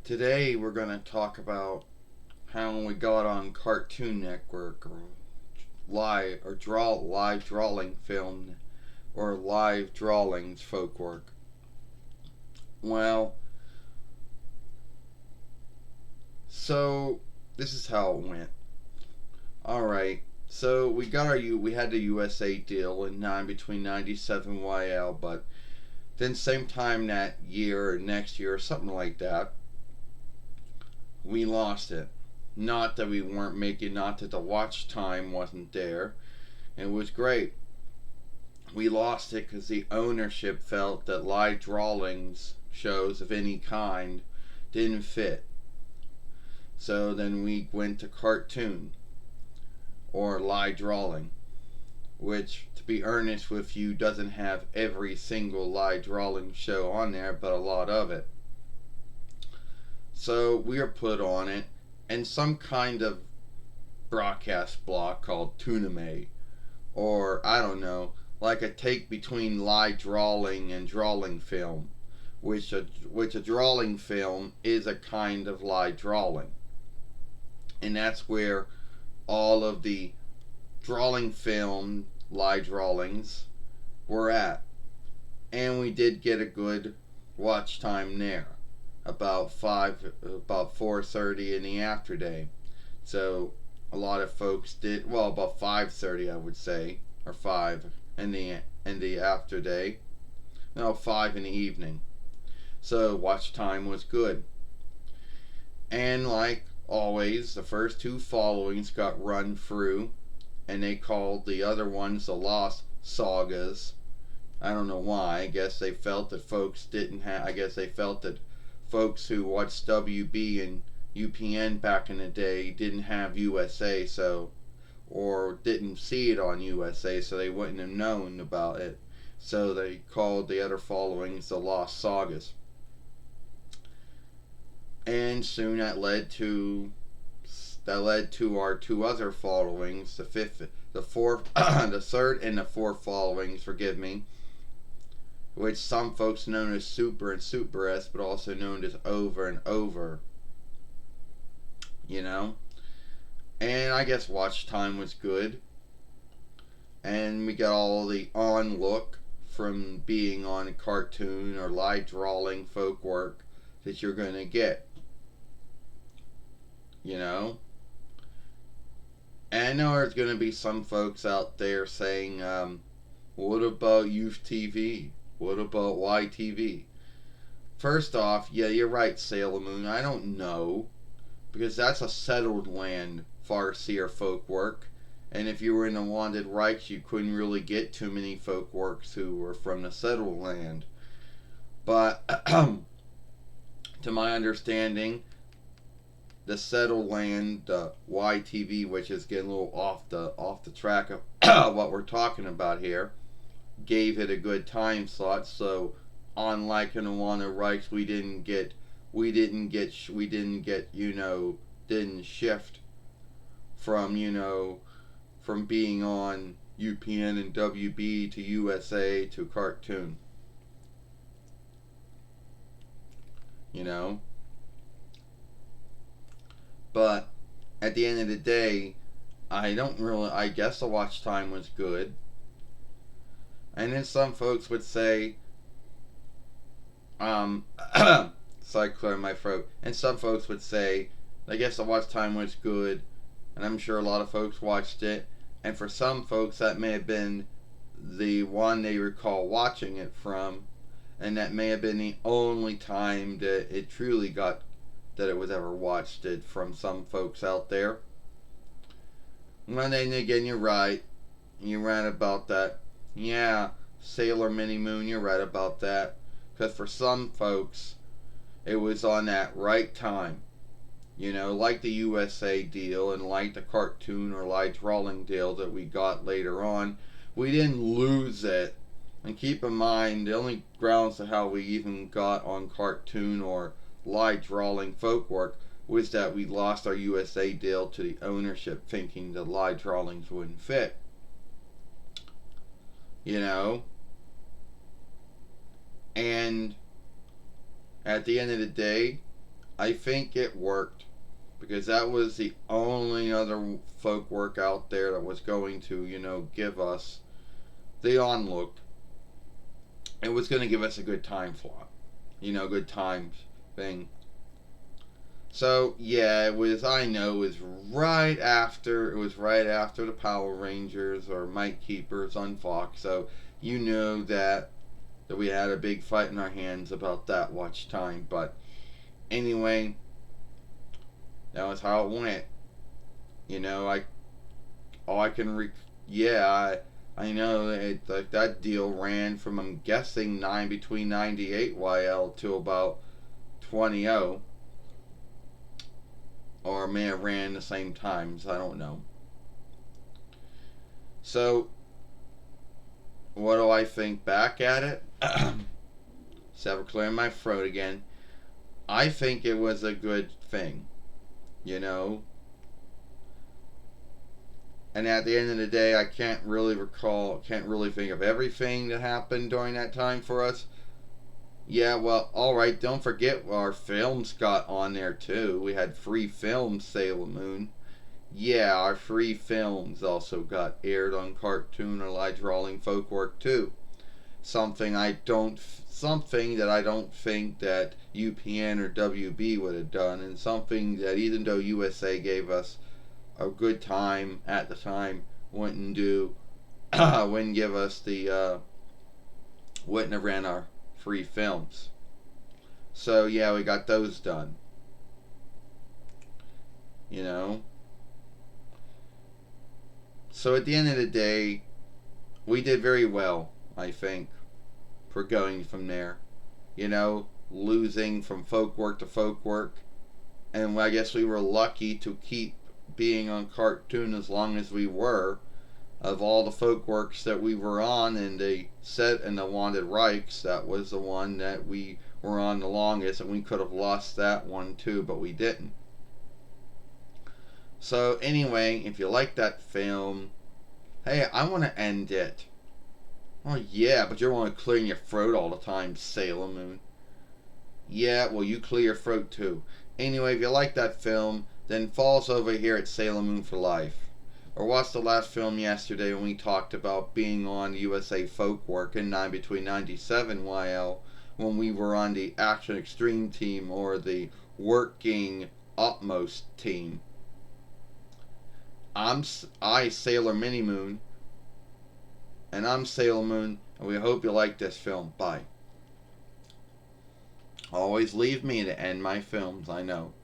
Today we're going to talk about how we got on Cartoon Network or live drawing film or live drawings folk work. Well, so this is how it went. All right. So we had the USA deal in between 97 YL, but then same time that year or next year or something like that, we lost it. Not that we weren't making, not that the watch time wasn't there. It was great. We lost it because the ownership felt that live drawings shows of any kind didn't fit. So then we went to cartoon or live drawing, which, to be earnest with you, doesn't have every single live drawing show on there, but a lot of it. So we were put on it, and some kind of broadcast block called Tuname, or I don't know, like a take between live drawing and drawing film, which a drawing film is a kind of live drawing, and that's where all of the drawing film live drawings were at, and we did get a good watch time there, about 4:30 in the afterday. So a lot of folks did well about 5:30, I would say, or 5 in the afterday. No, 5 in the evening. So watch time was good. And like always, the first two followings got run through, and they called the other ones the Lost Sagas. I don't know why. I guess they felt that folks didn't have. I guess they felt that folks who watched WB and UPN back in the day didn't have USA, so or didn't see it on USA, so they wouldn't have known about it. So they called the other followings the Lost Sagas. And soon that led to our two other followings, the fourth, the third and the fourth followings. Forgive me, which some folks known as Super and Super S, but also known as Over and Over. You know, and I guess watch time was good, and we got all the on look from being on a cartoon or live drawing folk work that you're gonna get. You know, and I know there's going to be some folks out there saying, what about Youth TV? What about YTV? First off, yeah, you're right, Sailor Moon. I don't know, because that's a settled land farseer folk work. And if you were in the Wanted Rights, you couldn't really get too many folk works who were from the settled land. But to my understanding, the settled land, the YTV, which is getting a little off the track of what we're talking about here, gave it a good time slot. So, unlike in the Wanted Rights, didn't shift from from being on UPN and WB to USA to cartoon. You know. But at the end of the day, I guess the watch time was good. And then some folks would say, sorry, clear my throat. And some folks would say, I guess the watch time was good. And I'm sure a lot of folks watched it. And for some folks, that may have been the one they recall watching it from. And that may have been the only time that it truly got that it was ever watched it from some folks out there. Well, then again, you're right. You're right about that. Yeah, Sailor Mini Moon, you're right about that. Because for some folks, it was on that right time. You know, like the USA deal and like the cartoon or live drawing deal that we got later on. We didn't lose it. And keep in mind, the only grounds to how we even got on cartoon or live drawing folk work was that we lost our USA deal to the ownership, thinking the live drawings wouldn't fit. You know? And at the end of the day, I think it worked because that was the only other folk work out there that was going to, give us the onlook. It was going to give us a good time slot, good times thing. So yeah, it was. I know it was right after. It was right after the Power Rangers or Might Keepers on Fox. So you know that we had a big fight in our hands about that watch time. But anyway, that was how it went. I all I can yeah, I know it, like that deal ran from, I'm guessing, between 98 YL to about 20 O, or may have ran the same times. I don't know. So what do I think back at it? So clearing my throat again. I think it was a good thing, you know. And at the end of the day, I can't really think of everything that happened during that time for us. Yeah, well, alright, don't forget our films got on there too. We had free films, Sailor Moon. Yeah, our free films also got aired on Cartoon Elijah Rawling Folkwork too. Something that I don't think that UPN or WB would have done, and something that, even though USA gave us a good time at the time, wouldn't do, wouldn't give us wouldn't have ran our free films. So yeah, we got those done. You know. So at the end of the day, we did very well, I think, for going from there. Losing from folkwork to folkwork, and I guess we were lucky to keep being on Cartoon as long as we were. Of all the folkworks that we were on, and the set and the Wanted Reichs, that was the one that we were on the longest, and we could have lost that one too, but we didn't. So anyway, if you like that film, hey, I want to end it. Oh yeah, but you don't want to clear your throat all the time, Sailor Moon. Yeah, well, you clear your throat too. Anyway, if you like that film, then follow us over here at Sailor Moon for Life. Or watch the last film yesterday when we talked about being on USA Folkwork in between 97 YL, when we were on the Action Extreme team, or the Working Utmost team. I Sailor Mini Moon, and I'm Sailor Moon, and we hope you like this film. Bye. Always leave me to end my films, I know.